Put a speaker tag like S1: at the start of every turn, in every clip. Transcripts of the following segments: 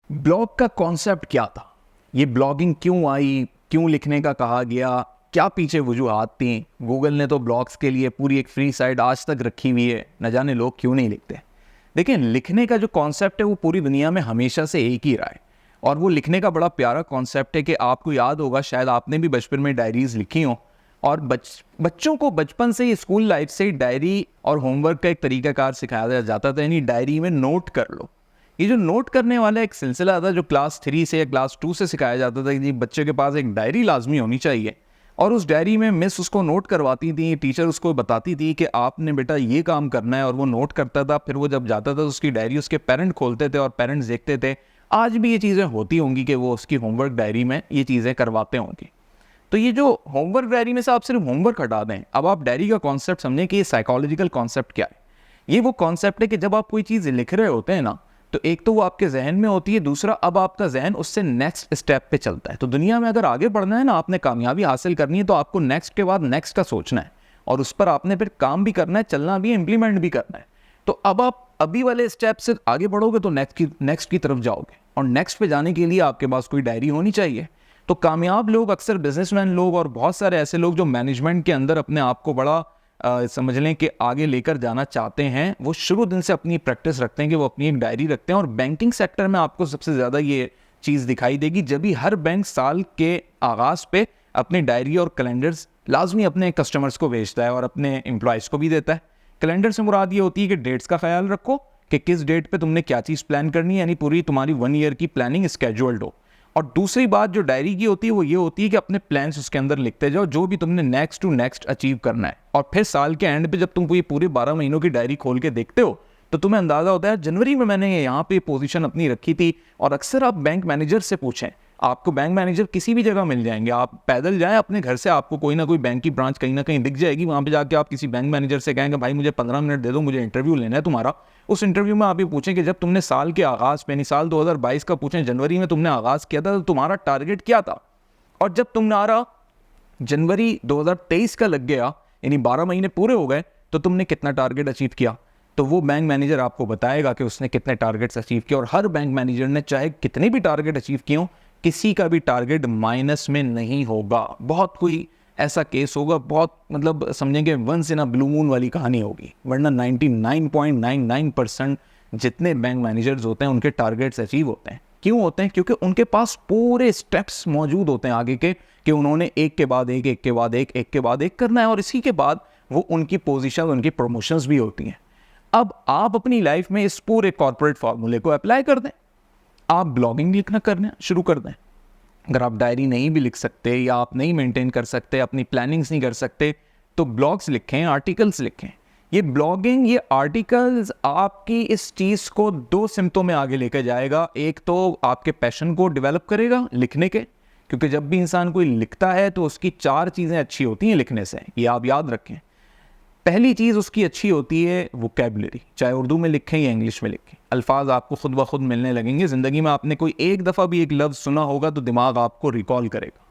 S1: Blog का concept क्या था, ये ब्लॉगिंग क्यों आई, क्यों लिखने का कहा गया, क्या पीछे वजूहात थी। गूगल ने तो ब्लॉग्स के लिए पूरी एक फ्री साइट आज तक रखी हुई है, न जाने लोग क्यों नहीं लिखते। देखिए, लिखने का जो कॉन्सेप्ट है वो पूरी दुनिया में हमेशा से एक ही रहा है, और वो लिखने का बड़ा प्यारा कॉन्सेप्ट है कि आपको याद होगा, शायद आपने भी बचपन में डायरीज लिखी हो, और बच्चों को बचपन से ही, स्कूल लाइफ से ही डायरी और होमवर्क का एक तरीकाकार सिखाया जाता था, यानी डायरी में नोट कर लो। ये जो नोट करने वाला एक सिलसिला था जो क्लास 3 से या क्लास 2 से सिखाया जाता था कि बच्चे के पास एक डायरी लाजमी होनी चाहिए, और उस डायरी में मिस उसको नोट करवाती थी, टीचर उसको बताती थी कि आपने बेटा ये काम करना है, और वो नोट करता था। फिर वो जब जाता था तो उसकी डायरी उसके पेरेंट खोलते थे और पेरेंट्स देखते थे। आज भी ये चीज़ें होती होंगी कि वो उसकी होमवर्क डायरी में ये चीज़ें करवाते होंगे। तो ये जो होमवर्क डायरी में से आप सिर्फ होमवर्क हटा दें, अब आप डायरी का कॉन्सेप्ट समझें कि ये साइकोलॉजिकल कॉन्सेप्ट क्या है। ये वो कॉन्सेप्ट है कि जब आप कोई चीज़ लिख रहे होते हैं ना, तो एक तो वो आपके जहन में होती है, दूसरा अब आपका जहन उससे नेक्स्ट स्टेप पे चलता है। तो दुनिया में अगर आगे बढ़ना है ना, आपने कामयाबी हासिल करनी है, तो आपको नेक्स्ट के बाद नेक्स्ट का सोचना है, और उस पर आपने फिर काम भी करना है, चलना भी है, इंप्लीमेंट भी करना है। तो अब आप अभी वाले स्टेप से आगे बढ़ोगे तो नेक्स्ट की तरफ जाओगे, और नेक्स्ट पे जाने के लिए आपके पास कोई डायरी होनी चाहिए। तो कामयाब लोग, अक्सर बिजनेसमैन लोग और बहुत सारे ऐसे लोग जो मैनेजमेंट के अंदर अपने आप को बड़ा समझ लें कि आगे लेकर जाना चाहते हैं, वो शुरू दिन से अपनी प्रैक्टिस रखते हैं कि वो अपनी एक डायरी रखते हैं। और बैंकिंग सेक्टर में आपको सबसे ज़्यादा ये चीज़ दिखाई देगी, जब भी हर बैंक साल के आगाज़ पे अपनी डायरी और कैलेंडर्स लाजमी अपने कस्टमर्स को भेजता है और अपने एम्प्लॉयज़ को भी देता है। कैलेंडर से मुराद ये होती है कि डेट्स का ख्याल रखो कि किस डेट पे तुमने क्या चीज़ प्लान करनी है, यानी पूरी तुम्हारी 1 ईयर की प्लानिंग स्केड्यूल्ड हो। और दूसरी बात जो डायरी की होती है वो ये होती है कि अपने प्लान्स उसके अंदर लिखते जाओ, जो भी तुमने नेक्स्ट टू नेक्स्ट अचीव करना है। और फिर साल के एंड पे जब तुम ये पूरे 12 महीनों की डायरी खोल के देखते हो, तो तुम्हें अंदाजा होता है जनवरी में मैंने यहाँ पे पोजीशन अपनी रखी थी। और अक्सर आप बैंक मैनेजर से पूछें, आपको बैंक मैनेजर किसी भी जगह मिल जाएंगे। आप पैदल जाएं अपने घर से, आपको कोई ना कोई बैंक की ब्रांच कहीं ना कहीं दिख जाएगी। वहाँ पे जाके आप किसी बैंक मैनेजर से कहेंगे, भाई मुझे 15 मिनट दे दो, मुझे इंटरव्यू लेना है तुम्हारा। उस इंटरव्यू में आप ये पूछें कि जब तुमने साल के आगाज़ पे, यानी साल 2022 का पूछें, जनवरी में तुमने आगाज़ किया था, तो तुम्हारा टारगेट क्या था। और जब तुम्हारा जनवरी 2023 का लग गया, यानी 12 महीने पूरे हो गए, तो तुमने कितना टारगेट अचीव किया। तो वो बैंक मैनेजर आपको बताएगा कि उसने कितने टारगेट्स अचीव किए। और हर बैंक मैनेजर ने चाहे कितने भी टारगेट अचीव किए हों, किसी का भी टारगेट माइनस में नहीं होगा। बहुत कोई ऐसा केस होगा, बहुत मतलब समझेंगे once in a blue moon वाली कहानी होगी, वरना 99.99% जितने बैंक मैनेजर्स होते हैं उनके टारगेट्स अचीव होते हैं। क्यों होते हैं? क्योंकि उनके पास पूरे स्टेप्स मौजूद होते हैं आगे के, कि उन्होंने एक के बाद एक, एक के बाद एक, एक के बाद एक करना है, और इसी के बाद वो उनकी पोजीशन, उनकी प्रमोशंस भी होती हैं। अब आप अपनी लाइफ में इस पूरे कॉर्पोरेट फार्मूले को अप्लाई कर दें। आप ब्लॉगिंग लिखना करना शुरू कर दें। अगर आप डायरी नहीं भी लिख सकते, या आप नहीं मेंटेन कर सकते, अपनी प्लानिंग्स नहीं कर सकते, तो ब्लॉग्स लिखें, आर्टिकल्स लिखें। ये ब्लॉगिंग, ये आर्टिकल्स आपकी इस चीज़ को 2 सिमतों में आगे लेकर जाएगा। एक तो आपके पैशन को डेवलप करेगा लिखने के, क्योंकि जब भी इंसान कोई लिखता है तो उसकी 4 चीज़ें अच्छी होती हैं लिखने से, ये आप याद रखें। पहली चीज़ उसकी अच्छी होती है वोकैबुलरी, चाहे उर्दू में लिखें या इंग्लिश में लिखें, अल्फाज आपको खुद ब खुद मिलने लगेंगे। ज़िंदगी में आपने कोई एक दफ़ा भी एक लफ्ज़ सुना होगा तो दिमाग आपको रिकॉल करेगा।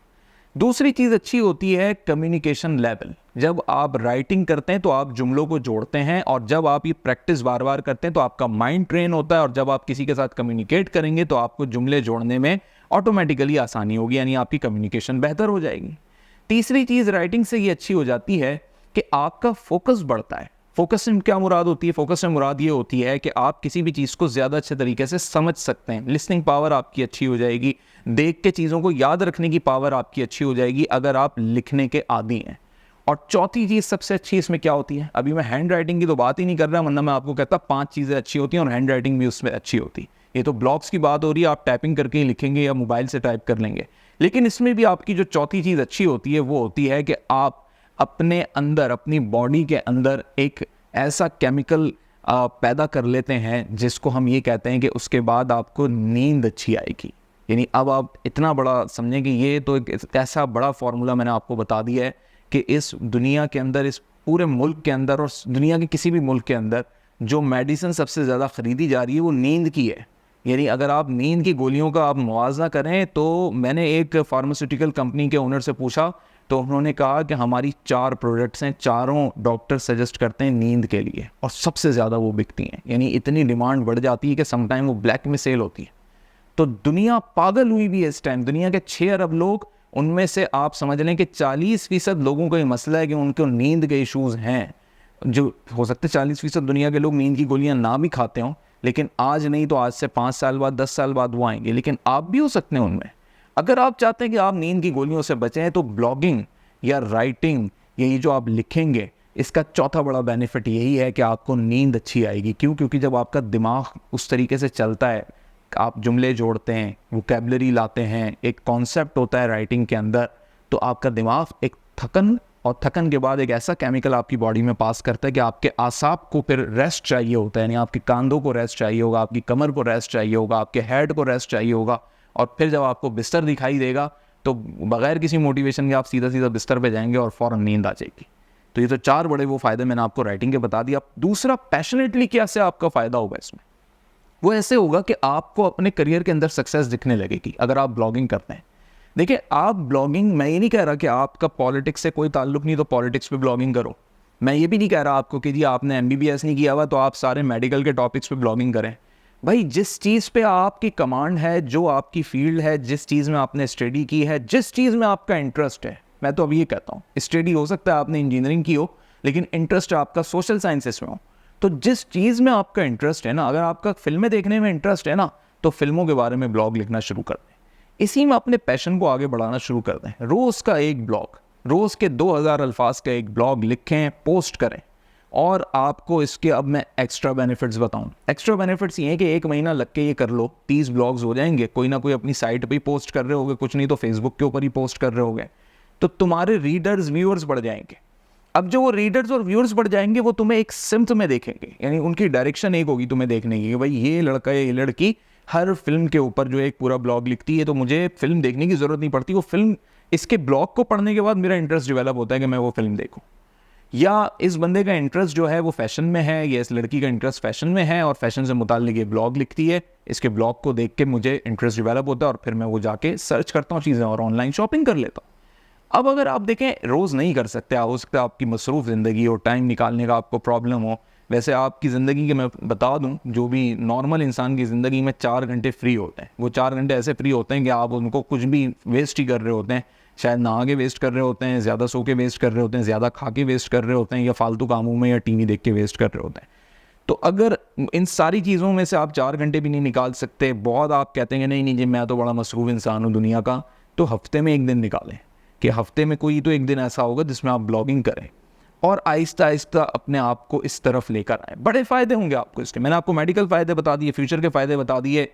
S1: दूसरी चीज़ अच्छी होती है कम्युनिकेशन लेवल। जब आप राइटिंग करते हैं तो आप जुमलों को जोड़ते हैं, और जब आप ये प्रैक्टिस बार बार करते हैं तो आपका माइंड ट्रेन होता है, और जब आप किसी के साथ कम्युनिकेट करेंगे तो आपको जुमले जोड़ने में ऑटोमेटिकली आसानी होगी, यानी आपकी कम्युनिकेशन बेहतर हो जाएगी। तीसरी चीज़ राइटिंग से ये अच्छी हो जाती है कि आपका फोकस बढ़ता है। फोकस से क्या मुराद होती है? फोकस से मुराद ये होती है कि आप किसी भी चीज़ को ज़्यादा अच्छे तरीके से समझ सकते हैं। लिसनिंग पावर आपकी अच्छी हो जाएगी, देख के चीज़ों को याद रखने की पावर आपकी अच्छी हो जाएगी, अगर आप लिखने के आदी हैं। और चौथी चीज़ सबसे अच्छी इसमें क्या होती है? अभी मैं हैंड राइटिंग की तो बात ही नहीं कर रहा, वरना मैं आपको कहता 5 चीज़ें अच्छी होती हैं और हैंड राइटिंग भी उसमें अच्छी होती। ये तो ब्लॉग्स की बात हो रही है, आप टाइपिंग करके ही लिखेंगे या मोबाइल से टाइप कर लेंगे। लेकिन इसमें भी आपकी जो चौथी चीज़ अच्छी होती है वो होती है कि आप अपने अंदर, अपनी बॉडी के अंदर एक ऐसा केमिकल पैदा कर लेते हैं जिसको हम ये कहते हैं कि उसके बाद आपको नींद अच्छी आएगी। यानी अब आप इतना बड़ा समझें कि ये तो एक ऐसा बड़ा फार्मूला मैंने आपको बता दिया है कि इस दुनिया के अंदर, इस पूरे मुल्क के अंदर और दुनिया के किसी भी मुल्क के अंदर जो मेडिसिन सबसे ज़्यादा ख़रीदी जा रही है वो नींद की है। यानी अगर आप नींद की गोलियों का आप मुआवजा करें, तो मैंने एक फार्मास्यूटिकल कंपनी के ओनर से पूछा, तो उन्होंने कहा कि हमारी 4 प्रोडक्ट्स हैं, चारों डॉक्टर सजेस्ट करते हैं नींद के लिए, और सबसे ज़्यादा वो बिकती हैं। यानी इतनी डिमांड बढ़ जाती है कि समटाइम वो ब्लैक में सेल होती है। तो दुनिया पागल हुई भी है इस टाइम। दुनिया के 6 अरब लोग, उनमें से आप समझ लें कि 40% लोगों को ये मसला है कि उनको नींद के इश्यूज हैं। जो हो सकते 40% दुनिया के लोग नींद की गोलियां ना भी खाते हों, लेकिन आज नहीं तो आज से 5 साल बाद 10 साल बाद वो आएंगे, लेकिन आप भी हो सकते हैं उनमें। अगर आप चाहते हैं कि आप नींद की गोलियों से बचें तो ब्लॉगिंग या राइटिंग, ये जो आप लिखेंगे, इसका चौथा बड़ा बेनिफिट यही है कि आपको नींद अच्छी आएगी। क्यों? क्योंकि जब आपका दिमाग उस तरीके से चलता है, आप जुमले जोड़ते हैं, वोकैबुलरी लाते हैं, एक कॉन्सेप्ट होता है राइटिंग के अंदर, तो आपका दिमाग एक थकन के बाद एक ऐसा केमिकल आपकी बॉडी में पास करता है कि आपके आसाब को फिर रेस्ट चाहिए होता है, यानी आपके कांधों को रेस्ट चाहिए होगा, आपकी कमर को रेस्ट चाहिए होगा, आपके हेड को रेस्ट चाहिए होगा। और फिर जब आपको बिस्तर दिखाई देगा तो बगैर किसी मोटिवेशन के आप सीधा सीधा बिस्तर पे जाएंगे और फ़ौरन नींद आ जाएगी। तो ये तो 4 बड़े वो फ़ायदे मैंने आपको राइटिंग के बता दिया। दूसरा, पैशनेटली क्या से आपका फ़ायदा होगा इसमें, वो ऐसे होगा कि आपको अपने करियर के अंदर सक्सेस दिखने लगेगी अगर आप ब्लॉगिंग करते हैं। देखिए, आप ब्लॉगिंग, मैं ये नहीं कह रहा कि आपका पॉलिटिक्स से कोई ताल्लुक नहीं तो पॉलिटिक्स पे ब्लॉगिंग करो। मैं ये भी नहीं कह रहा आपको कि जी आपने MBBS नहीं किया हुआ तो आप सारे मेडिकल के टॉपिक्स पे ब्लॉगिंग करें। भाई, जिस चीज़ पे आपकी कमांड है, जो आपकी फील्ड है, जिस चीज़ में आपने स्टडी की है, जिस चीज़ में आपका इंटरेस्ट है, मैं तो अभी ये कहता हूँ, स्टडी हो सकता है आपने इंजीनियरिंग की हो, लेकिन इंटरेस्ट आपका सोशल साइंसेस में हो, तो जिस चीज़ में आपका इंटरेस्ट है ना, अगर आपका फिल्में देखने में इंटरेस्ट है ना, तो फिल्मों के बारे में ब्लॉग लिखना शुरू कर दें। इसी में अपने पैशन को आगे बढ़ाना शुरू कर दें। रोज़ का एक ब्लॉग, रोज़ के 2000 अल्फाज का एक ब्लॉग लिखें, पोस्ट करें। और आपको इसके अब मैं एक्स्ट्रा बेनिफिट्स बताऊं। एक्स्ट्रा बेनिफिट्स ये हैं कि 1 महीना लग के ये कर लो, 30 ब्लॉग्स हो जाएंगे। कोई ना कोई अपनी साइट पे ही पोस्ट कर रहे होगे, कुछ नहीं तो फेसबुक के ऊपर ही पोस्ट कर रहे होगे, तो तुम्हारे रीडर्स, व्यूअर्स बढ़ जाएंगे। अब जो वो रीडर्स और व्यूअर्स बढ़ जाएंगे, वो तुम्हें एक सिम्त में देखेंगे, यानी उनकी डायरेक्शन एक होगी तुम्हें देखने की कि भाई ये लड़का या ये लड़की हर फिल्म के ऊपर जो एक पूरा ब्लॉग लिखती है, तो मुझे फिल्म देखने की ज़रूरत नहीं पड़ती, वो फिल्म, इसके ब्लॉग को पढ़ने के बाद मेरा इंटरेस्ट डेवलप होता है कि मैं वो फिल्म देखूँ। या इस बंदे का इंटरेस्ट जो है वो फैशन में है, या इस लड़की का इंटरेस्ट फैशन में है और फैशन से मुताल्लिक ये ब्लॉग लिखती है, इसके ब्लॉग को देख के मुझे इंटरेस्ट डेवलप होता है और फिर मैं वो जाके सर्च करता हूँ चीज़ें और ऑनलाइन शॉपिंग कर लेता हूँ। अब अगर आप देखें, रोज़ नहीं कर सकते, हो सकता है आपकी मसरूफ़ ज़िंदगी हो, टाइम निकालने का आपको प्रॉब्लम हो। वैसे आपकी ज़िंदगी के मैं बता दूं, जो भी नॉर्मल इंसान की ज़िंदगी में 4 घंटे फ्री होते हैं। वो 4 घंटे ऐसे फ्री होते हैं कि आप उनको कुछ भी वेस्ट ही कर रहे होते हैं। शायद नहा के वेस्ट कर रहे होते हैं, ज़्यादा सो के वेस्ट कर रहे होते हैं, ज़्यादा खा के वेस्ट कर रहे होते हैं, या फालतू कामों में या टीवी देख के वेस्ट कर रहे होते हैं। तो अगर इन सारी चीज़ों में से आप 4 घंटे भी नहीं निकाल सकते, बहुत आप कहते हैं नहीं जी मैं तो बड़ा मसरूफ़ इंसान हूँ दुनिया का, तो हफ्ते में 1 दिन निकालें कि हफ्ते में कोई तो एक दिन ऐसा होगा जिसमें आप ब्लॉगिंग करें और आहिस्ता आहिस्ता अपने आप को इस तरफ लेकर आए। बड़े फ़ायदे होंगे आपको इसके। मैंने आपको मेडिकल फ़ायदे बता दिए, फ्यूचर के फ़ायदे बता दिए,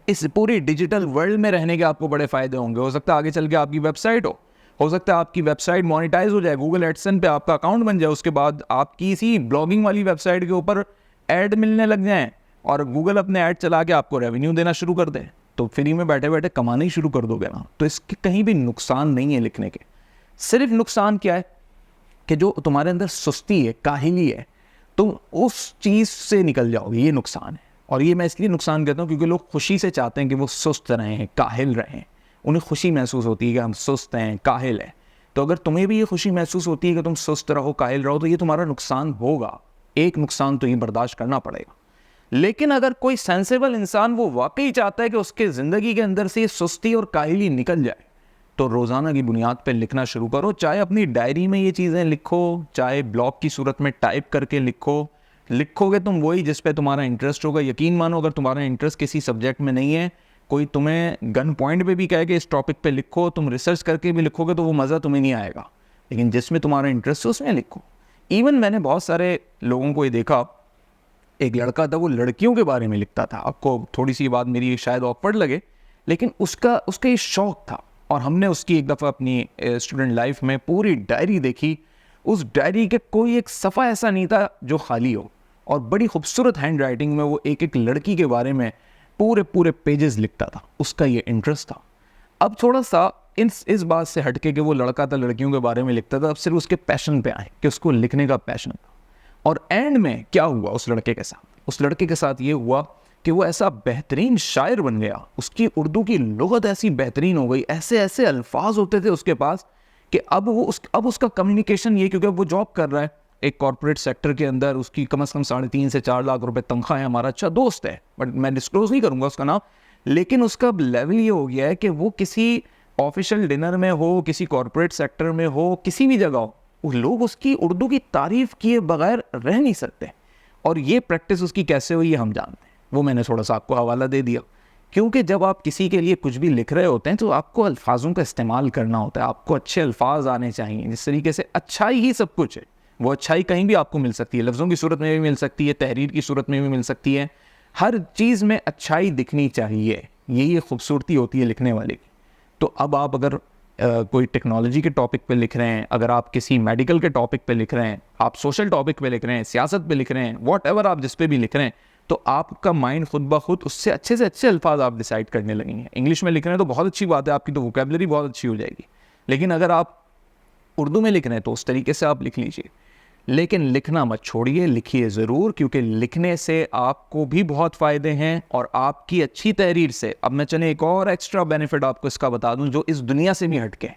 S1: इस पूरी डिजिटल वर्ल्ड में रहने के आपको बड़े फ़ायदे होंगे। हो सकता है आगे चल के आपकी वेबसाइट हो सकता है आपकी वेबसाइट मोनेटाइज हो जाए, गूगल एडसेंस पे आपका अकाउंट बन जाए, उसके बाद आपकी इसी ब्लॉगिंग वाली वेबसाइट के ऊपर ऐड मिलने लग जाएँ और गूगल अपने ऐड चला के आपको रेवेन्यू देना शुरू कर दे, तो फ्री में बैठे बैठे कमाना ही शुरू कर दोगे ना। तो इसके कहीं भी नुकसान नहीं है लिखने के। सिर्फ नुकसान क्या है कि जो तुम्हारे अंदर सुस्ती है, काहिली है, तुम उस चीज़ से निकल जाओगे, ये नुकसान है। और ये मैं इसलिए नुकसान कहता हूँ क्योंकि लोग खुशी से चाहते हैं कि वो सुस्त रहें, काहिल रहें। उन्हें खुशी महसूस होती है कि हम सुस्त हैं, काहिल हैं। तो अगर तुम्हें भी ये खुशी महसूस होती है कि तुम सुस्त रहो, काहिल रहो, तो ये तुम्हारा नुकसान होगा। एक नुकसान तो ये बर्दाश्त करना पड़ेगा। लेकिन अगर कोई सेंसेबल इंसान वो वाकई चाहता है कि उसके ज़िंदगी के अंदर से ये सुस्ती और काहिली निकल जाए, तो रोज़ाना की बुनियाद पर लिखना शुरू करो। चाहे अपनी डायरी में ये चीज़ें लिखो, चाहे ब्लॉग की सूरत में टाइप करके लिखो। लिखोगे तुम वही जिस पे तुम्हारा इंटरेस्ट होगा। यकीन मानो, अगर तुम्हारा इंटरेस्ट किसी सब्जेक्ट में नहीं है, कोई तुम्हें गन पॉइंट पे भी कहे कि इस टॉपिक पे लिखो, तुम रिसर्च करके भी लिखोगे तो वो मज़ा तुम्हें नहीं आएगा। लेकिन जिसमें तुम्हारा इंटरेस्ट है उसमें लिखो। इवन मैंने बहुत सारे लोगों को ये देखा, एक लड़का था वो लड़कियों के बारे में लिखता था। आपको थोड़ी सी बात मेरी शायद ऑकवर्ड लगे, लेकिन उसका ये शौक़ था। और हमने उसकी एक दफ़ा अपनी स्टूडेंट लाइफ में पूरी डायरी देखी। उस डायरी के कोई एक सफ़ा ऐसा नहीं था जो खाली हो, और बड़ी खूबसूरत हैंड राइटिंग में वो एक एक लड़की के बारे में पूरे पेजेस लिखता था। उसका ये इंटरेस्ट था। अब थोड़ा सा इस बात से हटके कि वो लड़का था लड़कियों के बारे में लिखता था, अब सिर्फ उसके पैशन पे आए कि उसको लिखने का पैशन था। और एंड में क्या हुआ उस लड़के के साथ? उस लड़के के साथ ये हुआ कि वो ऐसा बेहतरीन शायर बन गया। उसकी उर्दू की लुगत ऐसी बेहतरीन हो गई, ऐसे ऐसे अल्फाज होते थे उसके पास कि अब उसका कम्युनिकेशन ये, क्योंकि अब वो जॉब कर रहा है एक कॉर्पोरेट सेक्टर के अंदर, उसकी कम से कम 3.5 से 4 लाख रुपए तनख्वाह है, हमारा अच्छा दोस्त है, बट मैं डिस्क्लोज नहीं करूँगा उसका नाम। लेकिन उसका लेवल ये हो गया है कि वो किसी ऑफिशियल डिनर में हो, किसी कॉरपोरेट सेक्टर में हो, किसी भी जगह हो, वो लोग उसकी उर्दू की तारीफ किए बगैर रह नहीं सकते। और ये प्रैक्टिस उसकी कैसे हुई है हम जानते हैं, वो मैंने थोड़ा सा आपको हवाला दे दिया। क्योंकि जब आप किसी के लिए कुछ भी लिख रहे होते हैं तो आपको अल्फाजों का इस्तेमाल करना होता है, आपको अच्छे अल्फाज आने चाहिए। जिस तरीके से अच्छाई ही सब कुछ है, वो अच्छाई कहीं भी आपको मिल सकती है, लफ्ज़ों की सूरत में भी मिल सकती है, तहरीर की सूरत में भी मिल सकती है, हर चीज़ में अच्छाई दिखनी चाहिए। यही खूबसूरती होती है लिखने वाले की। तो अब आप अगर कोई टेक्नोलॉजी के टॉपिक पे लिख रहे हैं, अगर आप किसी मेडिकल के टॉपिक पे लिख रहे हैं, आप सोशल टॉपिक पे लिख रहे हैं, सियासत पे लिख रहे हैं, वॉट एवर आप जिस पे भी लिख रहे हैं, तो आपका माइंड खुद ब खुद उससे अच्छे से अच्छे अल्फाज आप डिसाइड करने लगेंगे। इंग्लिश में लिख रहे हैं तो बहुत अच्छी बात है, आपकी तो वोकेबलरी बहुत अच्छी हो जाएगी। लेकिन अगर आप उर्दू में लिख रहे हैं तो उस तरीके से आप लिख लीजिए। लेकिन लिखना मत छोड़िए, लिखिए ज़रूर, क्योंकि लिखने से आपको भी बहुत फ़ायदे हैं और आपकी अच्छी तहरीर से। अब मैं चले एक और एक्स्ट्रा बेनिफिट आपको इसका बता दूं जो इस दुनिया से भी हटके है।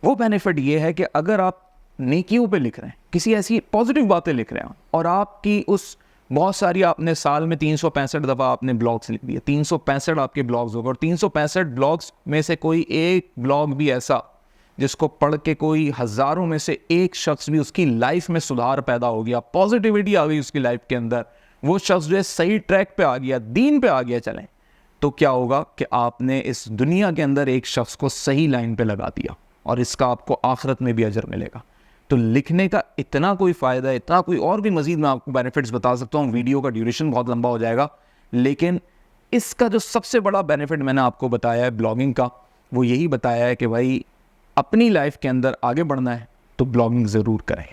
S1: वो बेनिफिट ये है कि अगर आप नेकियों पे लिख रहे हैं, किसी ऐसी पॉजिटिव बातें लिख रहे हैं और आपकी उस बहुत सारी, आपने साल में 365 दफ़ा आपने ब्लॉग्स लिख दिए, 365 आपके ब्लॉग्स होगा और 365 ब्लॉग्स में से कोई एक ब्लॉग भी ऐसा जिसको पढ़ के कोई हज़ारों में से एक शख्स भी उसकी लाइफ में सुधार पैदा हो गया, पॉजिटिविटी आ गई उसकी लाइफ के अंदर, वो शख्स जो है सही ट्रैक पे आ गया, दीन पे आ गया चलें, तो क्या होगा कि आपने इस दुनिया के अंदर एक शख्स को सही लाइन पे लगा दिया और इसका आपको आखिरत में भी अजर मिलेगा। तो लिखने का इतना कोई फ़ायदा है, इतना कोई और भी मज़ीद मैं आपको बेनिफिट्स बता सकता हूँ, वीडियो का ड्यूरेशन बहुत लंबा हो जाएगा। लेकिन इसका जो सबसे बड़ा बेनिफिट मैंने आपको बताया है ब्लॉगिंग का, वो यही बताया है कि भाई अपनी लाइफ के अंदर आगे बढ़ना है तो ब्लॉगिंग ज़रूर करें।